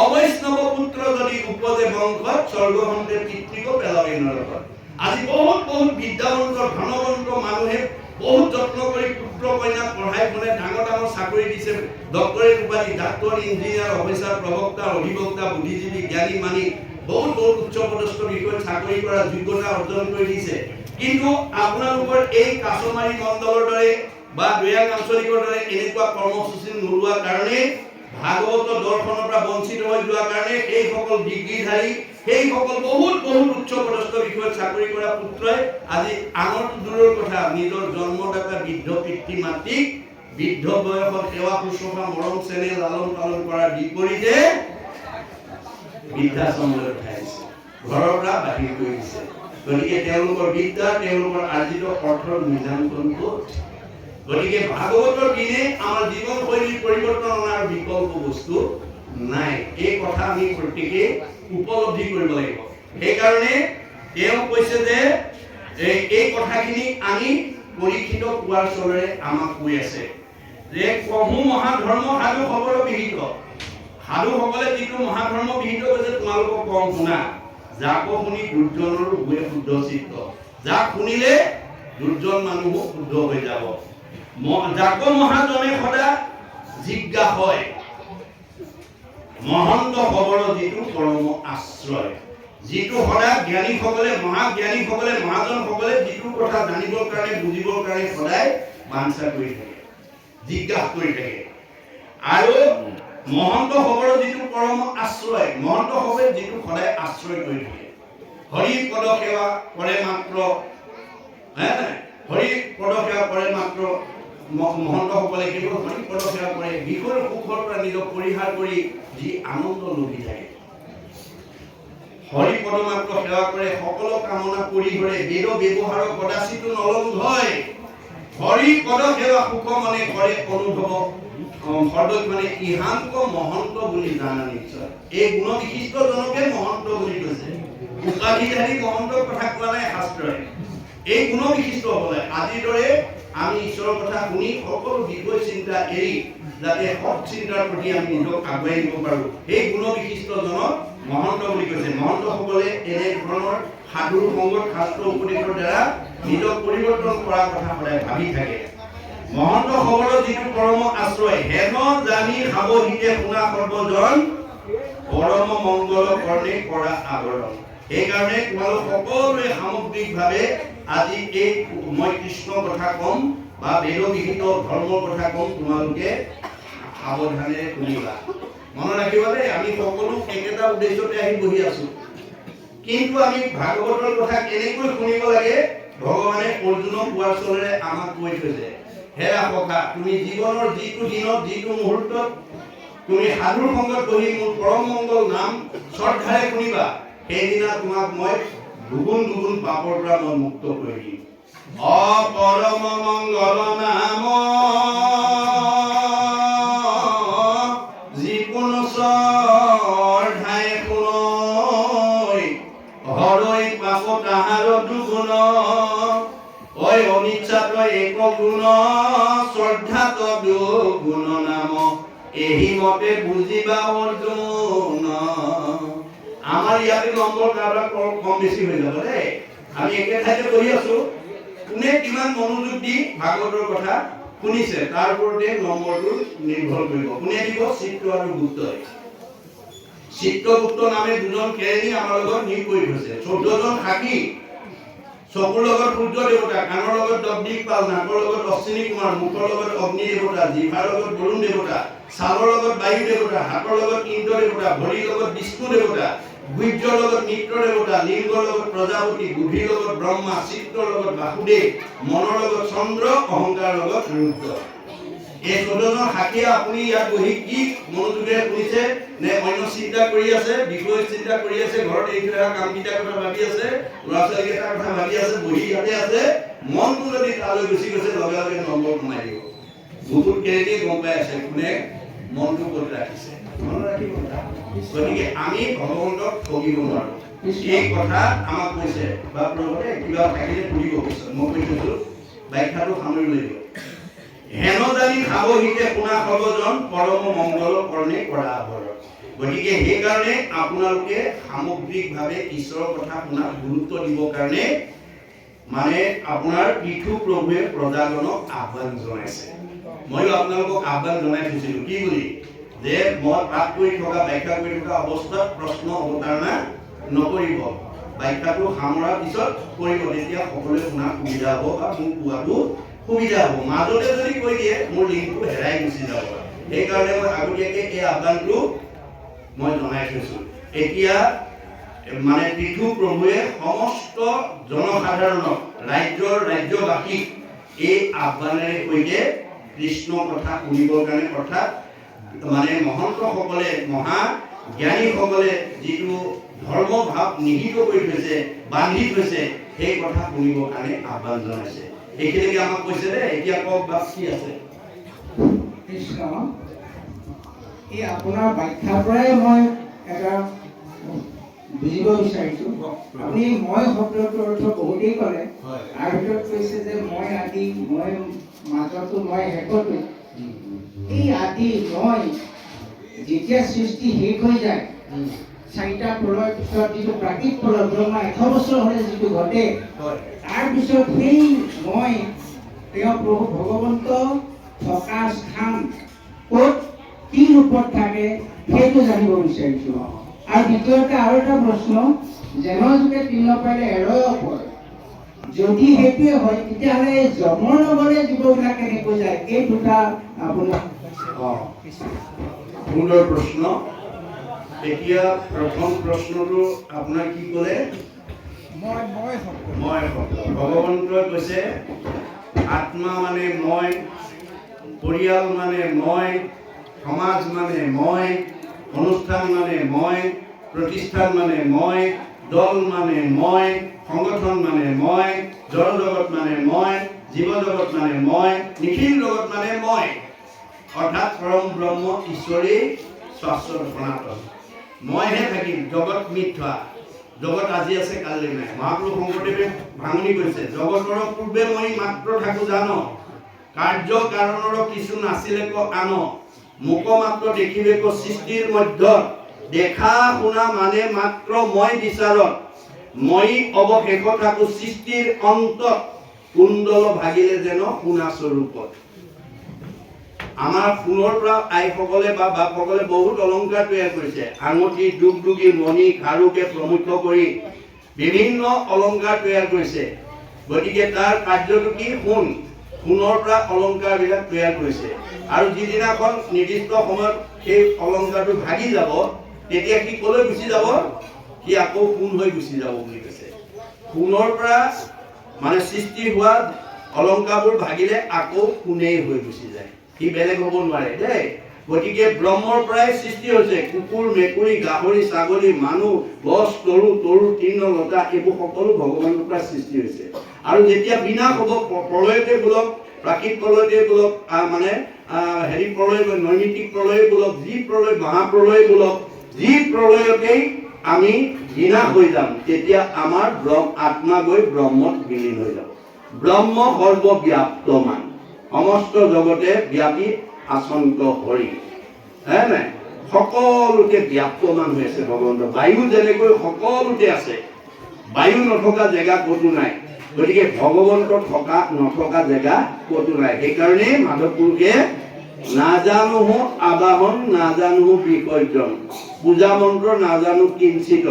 A: অবৈষ্ণৱ পুত্ৰ যদি উপজে বংশত স্বৰ্গহন্তে পিতৃক পেলাবে নৰকত। আজি বহুত বিদ্যাৱন্ত ধনৱন্ত মানুহে বহুত যত্ন কৰি পুত্ৰ কন্যাক পঢ়াই শুনে ডাঙৰ ডাঙৰ চাকৰি দিছে। ডক্টৰেট উপাধি, ডাক্তৰ, ইঞ্জিনিয়াৰ, অফিচাৰ, প্ৰবক্তা, অধিবক্তা, বুদ্ধিজীৱী, জ্ঞানী মানি বহুত উচ্চ পদস্থ বিষয়ত চাকৰি কৰা যোগ্যতা অৰ্জন কৰি দিছে। কিন্তু আপোনালোকৰ এই কাছমাৰী মণ্ডলৰ দৰে বা দৈয়াং আঞ্চলিকৰ দৰে এনেকুৱা কৰ্মসূচী নোলোৱাৰ কাৰণে, ভাগৱত দৰ্শনৰ পৰা বঞ্চিত হৈ যোৱাৰ কাৰণে সেইসকল ডিগ্ৰীধাৰী, সেইসকল বহুত উচ্চ পদস্থ বিষয়ত চাকৰি কৰা পুত্ৰই আজি আনৰ দূৰৰ কথা নিজৰ জন্মদাতা বৃদ্ধ পিতৃ মাতৃক বৃদ্ধ বয়সত সেৱা শুশ্ৰূষা মৰম চেনেহ লালন পালন কৰাৰ বিপৰীতে বৃদ্ধাশ্ৰমলৈ পঠাইছে, ঘৰৰ পৰা বাহিৰ কৰি দিছে। গতিকে তেওঁলোকৰ বিদ্যা, তেওঁলোকৰ আৰ্জিত অৰ্থৰ মূল্যাংকন ক'ত? গতিকে ভাগৱতৰ দিনে আমাৰ জীৱন শৈলীৰ পৰিৱৰ্তন অনাৰ বিকল্প বস্তু নাই। এই কথা আমি প্ৰত্যেকে উপলব্ধি কৰিব লাগিব। সেইকাৰণে তেওঁ কৈছে যে এই কথাখিনি আমি পৰীক্ষিত কোৱাৰ চলেৰে আমাক কৈ আছে যে কহু মহাধৰ্ম সাধু খবৰ বিহিত। সাধুসকলে যিটো মহাধৰ্ম বিহিত কৈছে তোমালোকক কম শুনা। যাক শুনি দুৰ্জনৰ হুৱে শুদ্ধ চিত্ত। যাক শুনিলে দুৰ্জন মানুহো শুদ্ধ হৈ যাব। যাক মহাজনে সদা জিজ্ঞা হয়। মহন্ত খবৰ যিটো পৰম আশ্ৰয়। যিটো সদা জ্ঞানীসকলে মহাজ্ঞানীসকলে মহাজনসকলে যিটো কথা জানিবৰ কাৰণে বুজিবৰ কাৰণে সদায় বাঞ্ছা কৰি থাকে, জিজ্ঞাসা কৰি থাকে। আৰু মহন্ত খবৰ যিটো পৰম আশ্ৰয়, মহন্ত খবৰ যিটো সদায় আশ্ৰয় কৰি থাকে। হৰি পদ সেৱা কৰে মাত্ৰ, হৰি পদ সেৱা কৰে মাত্ৰ মহন্তসকলে কেৱল হৰি পদ সেৱা কৰে। বিষয়ৰ সুখৰ পৰা নিজক পৰিহাৰ কৰি যি আনন্দ লভি থাকে। হৰি পদ মাত্ৰ সেৱা কৰে সকলো কামনা কৰি ধৰে। বেদ ব্যৱহাৰ কদাচিতো নলংঘয়। হৰি পদ সেৱা সুখ মনে কৰে অনুভৱ সদত মানে ইহান্ত মহন্ত বুলি জানা নিশ্চয়। এই গুণ বিশিষ্ট জনকে মহন্ত বুলি কৈছে। উপাধিধাৰী মহন্তৰ কথা কোৱা নাই শাস্ত্ৰই। এই গুণ বিশিষ্ট হ'লে আজিৰ দৰে আমি ঈশ্বৰৰ কথা শুনি সকলো বিষয় চিন্তা এৰি যাতে সৎ চিন্তাৰ প্ৰতি আমি নিজক আগুৱাই নিব পাৰোঁ, সেই গুণ বিশিষ্ট জনক মহন্ত বুলি কৈছে। মহন্তসকলে এনে ধৰণৰ সাধুৰ সংগত শাস্ত্ৰ উপদেশৰ দ্বাৰা নিজক পৰিৱৰ্তন কৰাৰ কথা সদায় ভাবি থাকে। মহন্ত খবৰ যিটো পৰম আশ্ৰয়। হেন জানি সাৱহিতে শুনা সৰ্বজন পৰম মংগল কৰ্ণে কৰা আৱৰণ। সেইকাৰণে তোমালোক সকলোৱে সামগ্ৰিকভাৱে আজি এই মই কৃষ্ণ কথা কম বা বেদবিহিত ধৰ্মৰ কথা কম, তোমালোকে সাৱধানেৰে শুনিবা। মনত ৰাখিবা দেই, আমি সকলো একেটা উদ্দেশ্যতে আহি বহি আছো। কিন্তু আমি ভাগৱতৰ কথা কেনেকৈ শুনিব লাগে ভগৱানে অৰ্জুনক কোৱাৰ চলেৰে আমাক কৈ থৈছে। হেৰা সখা, তুমি জীৱনৰ যিটো দিনত যিটো মুহূৰ্তত তুমি সাধুৰ সংগত বহি মোৰ পৰম মংগল নাম শ্ৰদ্ধাৰে শুনিবা, সেইদিনা তোমাক মই দুগুণ দুগুণ পাপৰ পৰা মই মুক্ত কৰি দিম। অপৰম মংগল নাম যিকোনো শ্ৰদ্ধাৰে শুনৈ, হৰৈ পাপ তাহাৰ দুগুণ, ঐ অনিচ্ছাত এক গুণ, শ্ৰদ্ধাত দুগুণ নাম, এই মতে বুজিবা অৰ্জুন। আমাৰ ইয়াতে নম্বৰ কাৰোবাৰ কম বেছি হৈ যাব দেই। আমি একে ঠাইতে বহি আছো, কোনে কিমান মনোযোগ দি ভাগৱতৰ কথা শুনিছে তাৰ ওপৰতে নম্বৰটো নিৰ্ভৰ কৰিব। কোনে দিব? চিত্ত আৰু গুপ্তই। চিত্তগুপ্ত নামে দুজন কেৰেণী আমাৰ লগত নিয়োগ কৰি থৈছে। 14 জন সাক্ষী, চকুৰ লগত সূৰ্য দেৱতা, কাণৰ লগত দগদিকপাল, নাকৰ লগত অশ্বিনী কুমাৰ, মুখৰ লগত অগ্নি দেৱতা, জিভাৰ লগত বৰুণ দেৱতা, ছালৰ লগত বায়ু দেৱতা, হাতৰ লগত ইন্দ্ৰ দেৱতা, ভৰিৰ লগত বিষ্ণু দেৱতা, গুহ্যৰ লগত মিত্ৰ দেৱতা, লিংগৰ লগত প্ৰজাপতি, বুদ্ধিৰ লগত ব্ৰহ্মা, চিত্তৰ লগত বাসুদেৱ, মনৰ লগত চন্দ্ৰ, অহংকাৰৰ লগত ৰুদ্ৰ। এই 14 জন সাক্ষীয়ে আপুনি ইয়াত বহি কি মনোযোগেৰে শুনিছে নে অন্য চিন্তা কৰি আছে, বিষয় চিন্তা কৰি আছে, ঘৰত এই ধৰা কাম কিটাৰ কথা ভাবি আছে, ল'ৰা ছোৱালী কেইটাৰ কথা ভাবি আছে, বহি ইয়াতে আছে, মনটো যদি তালৈ গুচি গৈছে লগে লগে নম্বৰ কমাই দিব। বহুত কেৰেণীয়ে গম পাই আছে কোনে মনটো ক'ত ৰাখিছে। মনত ৰাখিব। গতিকে আমি ভগৱন্তক ঠগিব নোৱাৰো। এই কথা আমাক কৈছে বা প্ৰভুৱে কিবা থাকিলে সুধিব পিছত। মই কৈ থৈছো ব্যাখ্যাটো সামৰি লৈ দিব। হেন জানি খাব হিতে শুনা সৰ্বজন, পৰম মংগল কৰ্ণে কৰা আৱৰণ। গতিকে সেইকাৰণে আপোনালোকে সামগ্ৰিকভাৱে ঈশ্বৰৰ কথা শুনাত গুৰুত্ব দিবৰ কাৰণে মানে আপোনাৰ পৃথু প্ৰভুৱে প্ৰজাজনক আহ্বান জনাইছে। ময়ো আপোনালোকক আহ্বান জনাই থৈছিলো কি বুলি, যে মই পাঠ কৰি থকা ব্যাখ্যা কৰি থকা অৱস্থাত প্ৰশ্ন অৱতাৰণা নকৰিব, ব্যাখ্যাটো সামৰাৰ পিছত কৰিব, তেতিয়া সকলোৱে শুনা সুবিধা হ'ব বা মোক কোৱাটো সুবিধা হ'ব। মাজতে যদি কৈ দিয়ে মোৰ লিংকটো হেৰাই গুচি যাব। সেইকাৰণে মই আগতীয়াকৈ এই আহ্বানটো মই জনাই থৈছো। এতিয়া মানে পৃথু প্ৰভুৱে সমস্ত জনসাধাৰণক, ৰাজ্যবাসীক এই আহ্বানেৰে কৈছে কৃষ্ণ কথা শুনিবৰ কাৰণে, অৰ্থাৎ মানে মহন্তসকলে, মহা জ্ঞানীসকলে যিটো ধৰ্ম ভাৱ নিহিত কৰি থৈছে, বান্ধি থৈছে, সেই কথা শুনিবৰ কাৰণে আহ্বান জনাইছে। এইখিনিকে আমাক কৈছে দে। এতিয়া কওক বা কি আছে।
B: কৃষ্ণ, এই আপোনাৰ ব্যাখ্যাৰ পৰাই মই এটা বুজিব বিচাৰিছো। আপুনি মই শব্দটোৰ অৰ্থ বহুতেই ক'লে, তাৰ ভিতৰত কৈছে যে মই আদি, মই মাজতো, মই শেষতো। এই আদি মই যেতিয়া সৃষ্টি শেষ হৈ যায়, 4টা প্ৰলয়ৰ পিছত যিটো প্ৰাকৃত প্ৰলয়, ব্ৰহ্মা 100 বছৰ হ'লে যিটো ঘটে, তাৰপিছত সেই মই তেওঁ প্ৰভু ভগৱন্ত থকা স্থান ক'ত কি ৰূপত থাকে সেইটো জানিব বিচাৰিছো। আৰু দ্বিতীয়তে আৰু এটা প্ৰশ্ন, যেন যুগে তিন পাৰিলে এৰয় পৰে, যদি সেইটোৱে হয় তেতিয়াহ'লে জন্মৰ লগতে জীৱবিলাক কেনেকৈ যায়, এই দুটা আপোনাৰ।
A: সুন্দৰ প্ৰশ্ন। এতিয়া প্ৰথম প্ৰশ্নটো আপোনাৰ কি ক'লে? মই শব্দ। ভগৱন্তই কৈছে আত্মা মানে মই, পৰিয়াল মানে মই, সমাজ মানে মই, অনুষ্ঠান মানে মই, প্ৰতিষ্ঠান মানে মই, দল মানে মই, সংগঠন মানে মই, জড় জগত মানে মই, জীৱ জগত মানে মই, নিখিল জগত মানে মই, অৰ্থাৎ পৰম ব্ৰহ্ম ঈশ্বৰেই শাশ্বত সনাতন। মইহে থাকিম, জগত মিথ্যা, জগত আজি আছে কালি নাই। মহাপুৰুষ শংকৰদেৱে ভাঙনি কৰিছে, জগতৰ পূৰ্বে মই মাত্ৰ থাকো জান, কাৰ্য কাৰণৰ কিছু নাছিলে ক আন, মোক মাত্ৰ দেখিবে ক সৃষ্টিৰ মধ্যত, দেখা শুনা মানে মাত্ৰ মই বিচাৰত, মই অৱশেষ থাকো সৃষ্টিৰ অন্তত, কুণ্ডল ভাগিলে যেন শুনা স্বৰূপত। আমাৰ সোণৰ পৰা আইসকলে বা বাপসকলে বহুত অলংকাৰ তৈয়াৰ কৰিছে। আঙুঠি, দুগদুগী, মণি, খাৰুকে প্ৰমুখ্য কৰি বিভিন্ন অলংকাৰ তৈয়াৰ কৰিছে। গতিকে তাৰ কাৰ্যটো কি? সোণ। সোণৰ পৰা অলংকাৰবিলাক তৈয়াৰ কৰিছে। আৰু যিদিনাখন নিৰ্দিষ্ট সময়ত সেই অলংকাৰটো ভাগি যাব, তেতিয়া সি ক'লৈ গুচি যাব? সি আকৌ সোণ হৈ গুচি যাব বুলি কৈছে। সোণৰ পৰা মানে সৃষ্টি হোৱা অলংকাৰবোৰ ভাগিলে আকৌ সোণেই হৈ গুচি যায়, সি বেলেগ হ'ব নোৱাৰে দেই। গতিকে ব্ৰহ্মৰ পৰাই সৃষ্টি হৈছে কুকুৰ মেকুৰী গাহৰি ছাগলী মানুহ গছ তৰু তৃণ লতা এইবোৰ সকলো ভগৱানৰ পৰা সৃষ্টি হৈছে আৰু যেতিয়া বিনাশ হ'ব প্ৰলয়তে বোলক প্ৰাকৃতিক প্ৰলয়তে বোলক মানে হেৰি প্ৰলয় নৈমিত্তিক প্ৰলয় বোলক যি প্ৰলয় মহাপ্ৰলয় বোলক যি প্ৰলয়তেই আমি বিনাশ হৈ যাম তেতিয়া আমাৰ আত্মা গৈ ব্ৰহ্মত বিলীন হৈ যাব ব্ৰহ্ম সৰ্বব্যাপ্তমান সমস্ত জগতে ব্যাপী আচন্ত হৰি হে নাই সকলোতে ব্যাপ্তমান হৈ আছে ভগৱন্ত বায়ু যেনেকৈ সকলোতে আছে বায়ু নথকা জেগা ক'তো নাই গতিকে ভগৱন্ত থকা নথকা জেগা ক'তো নাই সেইকাৰণে মাধৱ পুৰুষে নাজানোহো আবাহন নাজানোহো বিসৰ্জন পূজা মন্ত্ৰ নাজানো কিঞ্চিত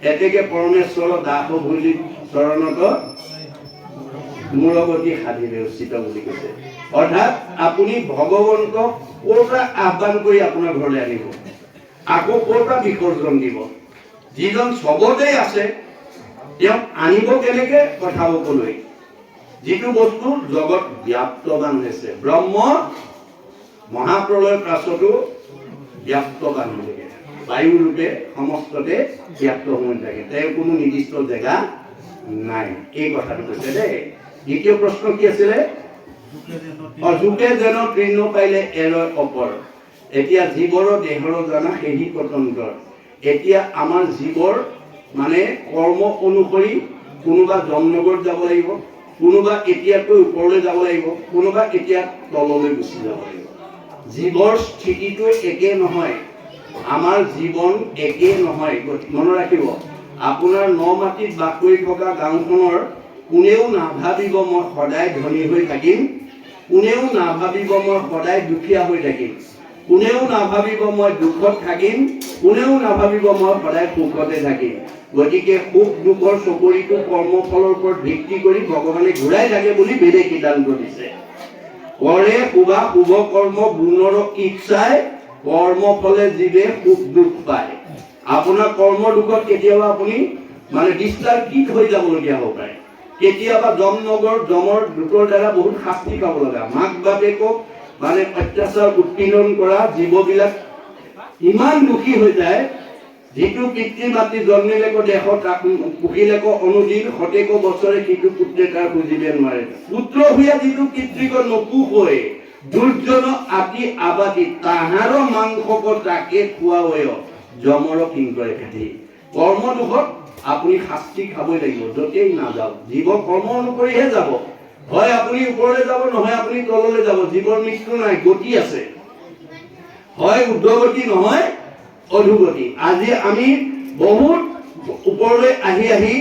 A: এতেকে পৰমেশ্বৰ দাস ভূলি চৰণত মূৰগতি সাধিলে উচিত বুলি কৈছে অৰ্থাৎ আপুনি ভগৱন্তক ক'ৰ পৰা আহ্বান কৰি আপোনাৰ ঘৰলৈ আনিব আকৌ ক'ৰ পৰা বিসৰ্জন দিব যিজন চবতে আছে তেওঁক আনিব কেনেকে পঠাব কলৈ যিটো বস্তু জগত ব্যাপ্তবান হৈছে ব্ৰহ্ম মহাপ্ৰলয়ৰ পাছতো ব্যাপ্তবান হৈ থাকে বায়ু ৰূপে সমস্ততে ব্যাপ্ত হৈ থাকে তেওঁৰ কোনো নিৰ্দিষ্ট জেগা নাই এই কথাটো কৈছে দেই দ্বিতীয় প্ৰশ্ন কি আছিলে অজুকে যেন তৃণ পাইলে এৰয় অপৰ এতিয়া জীৱৰ দেহৰ জানা সেই পতন্তৰ এতিয়া আমাৰ জীৱৰ মানে কৰ্ম অনুসৰি কোনোবা জমনগৰত যাব লাগিব কোনোবা এতিয়াতকৈ ওপৰলৈ যাব লাগিব কোনোবা এতিয়া তললৈ গুচি যাব লাগিব জীৱৰ স্থিতিটো একে নহয় আমাৰ জীৱন একে নহয় মনত ৰাখিব আপোনাৰ ন মাটিত বাস কৰি থকা গাঁওখনৰ কোনেও নাভাবিব মই সদায় ধনী হৈ থাকিম কোনেও নাভাবিব মই সদায় দুখীয়া হৈ থাকিম কোনেও নাভাবিব মই দুখত থাকিম কোনেও নাভাবিব মই সদায় সুখতে থাকিম গতিকে সুখ দুখৰ চকৰিটো কৰ্মফলৰ ওপৰত ভিত্তি কৰি ভগৱানে ঘূৰাই থাকে বুলি বেদে সিদ্ধান্ত দিছে কৰে শুভা শুভ কৰ্ম গুণৰ ইচ্ছাই কৰ্মফলে জীৱে সুখ দুখ পায় আপোনাৰ কৰ্ম দুখত কেতিয়াবা আপুনি মানে ডিষ্টাৰ্বিত হৈ যাবলগীয়া হ'ব পাৰে কেতিয়াবা জমৰ দুটৰ দ্বাৰা বহুত শাস্তি পাব লগা মাক বাপেকক মানে অত্যাচাৰ উৎপীড়ন কৰা জীৱবিলাক ইমান দুখী হৈ যায় যিটো পিতৃ মাতৃ জন্মিলেকো দেশত পুহিলেকো অনুদিন শতেক বছৰে সিটো পুত্ৰে তাৰ বুজিব নোৱাৰে পুত্ৰ হৈয়া যিটো পিতৃক নপুহৈ দুৰ্জন আতি আবাতি তাহাৰ মাংসক তাকে খোৱা হৈ জমৰ কিংকৰে খেতি কৰ্ম দুখত আপুনি শাস্তি খাবই লাগিব য'তেই নাযাওক জীৱ কৰ্ম অনুসৰিহে যাব হয় আপুনি ওপৰলৈ যাব নহয় আপুনি তললৈ যাব জীৱৰ মৃত্যু নাই গতি আছে হয় উৰ্ধগতি নহয় অধোগতি আজি আমি বহুত ওপৰলৈ আহি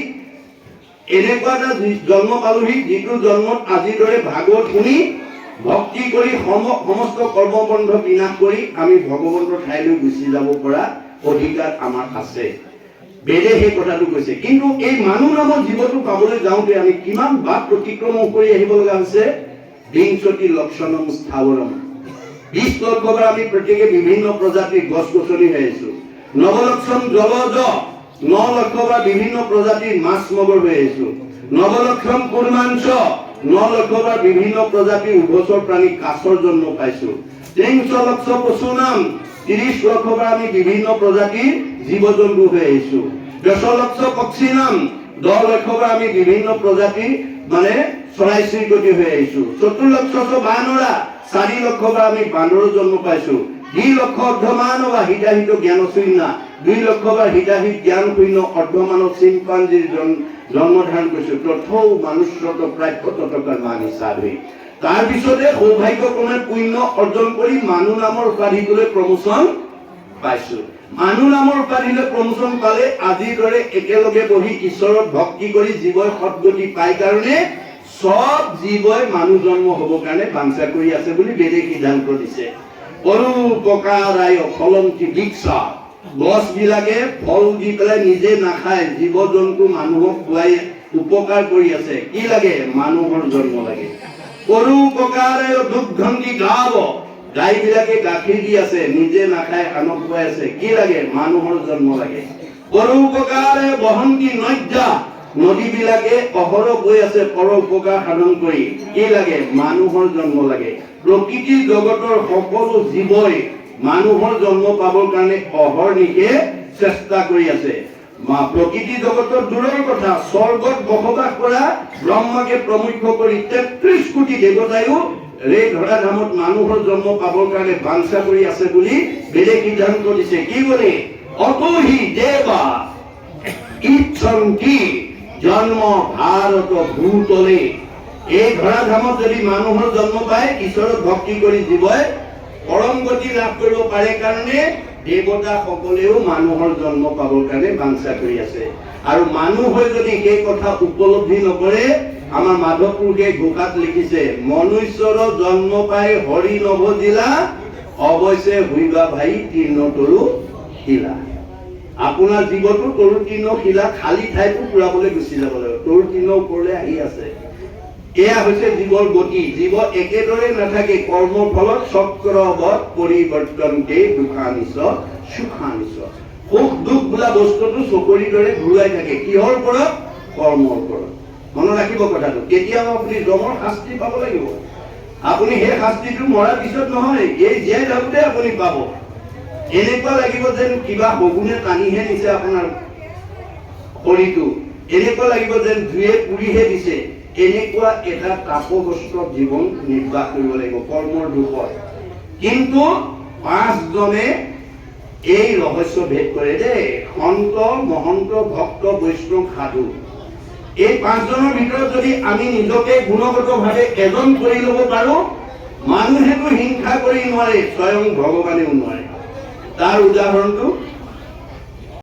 A: এনেকুৱা এটা জন্ম পালোহি যিটো জন্মত আজিৰ দৰে ভাগৱত শুনি ভক্তি কৰি সমস্ত কৰ্মবন্ধ বিনাশ কৰি আমি ভগৱন্তৰ ঠাইলৈ গুচি যাব পৰা অধিকাৰ আমাৰ আছে বেদে সেই কথাটো কৈছে কিন্তু এই মানুহ নামৰ জীৱটো পাবলৈ যাওঁতে আমি কিমান বাট অতিক্ৰমণ কৰি আহিব লগা হৈছে বিংশতি লক্ষণম স্থাৱৰম 20 লক্ষবাৰ আমি প্ৰত্যেকে বিভিন্ন প্ৰজাতিৰ গছ গছনি হেৰাইছো নৱলক্ষণ জলজ 9 লক্ষবাৰ বিভিন্ন প্ৰজাতিৰ মাছ মগৰ হেৰাইছো নৱলক্ষণ কুৰ্মাংশ 9 লক্ষবাৰ বিভিন্ন প্ৰজাতিৰ উভচৰ প্ৰাণী কাছৰ জন্ম পাইছো 300 লক্ষ পশু নাম 30 লক্ষবাৰ আমি বিভিন্ন প্ৰজাতিৰ জীৱ জন্তু হেৰাইছো 10 লক্ষ পক্ষী নাম 10 লক্ষবাৰ আমি বিভিন্ন প্ৰজাতিৰ মানে চৰাই চিৰিকটি হেৰাইছো 70 লক্ষ বানৰা 4 লক্ষবাৰ আমি বান্দৰৰ জন্ম পাইছো 2 লক্ষ অৰ্ধমানৱ হিতাহিত জ্ঞান শূন্য 2 লক্ষবাৰ হিতাহিত জ্ঞান শূন্য অৰ্ধমানৱ চিম্পাঞ্জীৰ জন্ম ধাৰণ কৰিছো তথৌ মনুষ্যত প্ৰাপ্যতকাৰ মান হিচাপে তাৰ পিছতে সৌভাগ্যক্ৰমে পুণ্য অৰ্জন কৰি মানুহ নামৰ উপাধিলৈ প্ৰমোচন পাইছো মানুহ নামৰ উপাধিলৈ প্ৰমোচন পালে আজিৰ দৰে একেলগে বহি ঈশ্বৰৰ ভক্তি কৰি জীৱই সৎগতি পাই কাৰণে সব জীৱই মানুহ জন্ম হ'ব কাৰণে বাঞ্ছা কৰি আছে বুলি বেদে সিদ্ধান্ত দিছে পৰোপকাৰায় ফলন্তি বৃক্ষা গছ বিলাকে ফল দি পেলাই নিজে নাখায় জীৱ জন্তু মানুহক খুৱাই উপকাৰ কৰি আছে কি লাগে মানুহৰ জন্ম লাগে পৰোপকাৰায় দুগ্ধন্তি গাৱ গাই বিলাকে গাখীৰ দি আছে নিজে নাখায় আনক খুৱাই আছে কি লাগে মানুহৰ জন্ম লাগে পৰোপকাৰায় বহন্তি নদ্যা নদী বিলাকে অহৰহ গৈ আছে পৰোপকাৰ সাধন কৰি কি লাগে মানুহৰ জন্ম লাগে প্ৰকৃতি জগতৰ সকলো জীৱই মানুহৰ জন্ম পাবৰ কাৰণে অহৰ্নিশে চেষ্টা কৰি আছে। প্ৰকৃতি জগতৰ দূৰৰ কথা, স্বৰ্গত বসবাস কৰা ব্ৰহ্মাকে প্ৰমুখ্য কৰি 33 কোটি দেৱতায়ো এই ধৰাধামত মানুহৰ জন্ম পাবৰ কাৰণে বাঞ্ছা কৰি আছে বুলি বেদে সিদ্ধান্ত দিছে। কি বুলি? অতহি দেৱা ইচ্ছন্তি জন্ম ভাৰত ভূতলে। এই ধৰাধামত যদি মানুহৰ জন্ম পায়, ঈশ্বৰক ভক্তি কৰি জীৱই পৰম গতি লাভ কৰিব পাৰে কাৰণে দেৱতা সকলেও মানুহৰ জন্ম পাবৰ কাৰণে বাঞ্ছা কৰি আছে। আৰু মানুহ হৈ যদি সেই কথা উপলব্ধি নকৰে, আমাৰ মাধৱ পুৰুষে ঘোষাত লিখিছে, মনুষ্যৰ জন্ম পাই হৰি নভজিলা অৱশ্যে হুইবা ভাই তৃণ তৰু শিলা। আপোনাৰ জীৱটো তৰু তৃণ শিলা, খালী ঠাইটো পুৰাবলৈ গুচি যাব লাগিব। তৰু তৃণ ওপৰলৈ আহি আছে। এয়া হৈছে জীৱৰ গতি। জীৱ একেদৰে নাথাকে, কৰ্মৰ ফলত চক্ৰবৎ পৰিৱৰ্তনতে দুখানিচ সুখানিচ। সুখ দুখ বোলা বস্তুটো চকৰিৰ দৰে ঘূৰাই থাকে। কিহৰ ওপৰত? কৰ্মৰ ওপৰত। মনত ৰাখিব কথাটো। কেতিয়াবা আপুনি যমৰ শাস্তি পাব লাগিব। আপুনি সেই শাস্তিটো মৰাৰ পিছত নহয়, এই জীয়াই থাকোঁতে আপুনি পাব। এনেকুৱা লাগিব যেন কিবা শগুনে টানিহে নিছে আপোনাৰ শৰীৰটো, এনেকুৱা লাগিব যেন জুয়ে পুৰিহে দিছে। এনেকুৱা এটা তাপগ্ৰস্ত জীৱন নিৰ্বাহ কৰিব লাগিব কৰ্মৰ দুখত। কিন্তু 5 জনে এই ৰহস্য ভেদ কৰে দেই। সন্ত, মহন্ত, ভক্ত, বৈষ্ণৱ, সাধু। এই 5 জনৰ ভিতৰত যদি আমি নিজকে গুণগতভাৱে এজন কৰি ল'ব পাৰো, মানুহেতো হিংসা কৰি নোৱাৰে, স্বয়ং ভগৱানেও নোৱাৰে। তাৰ উদাহৰণটো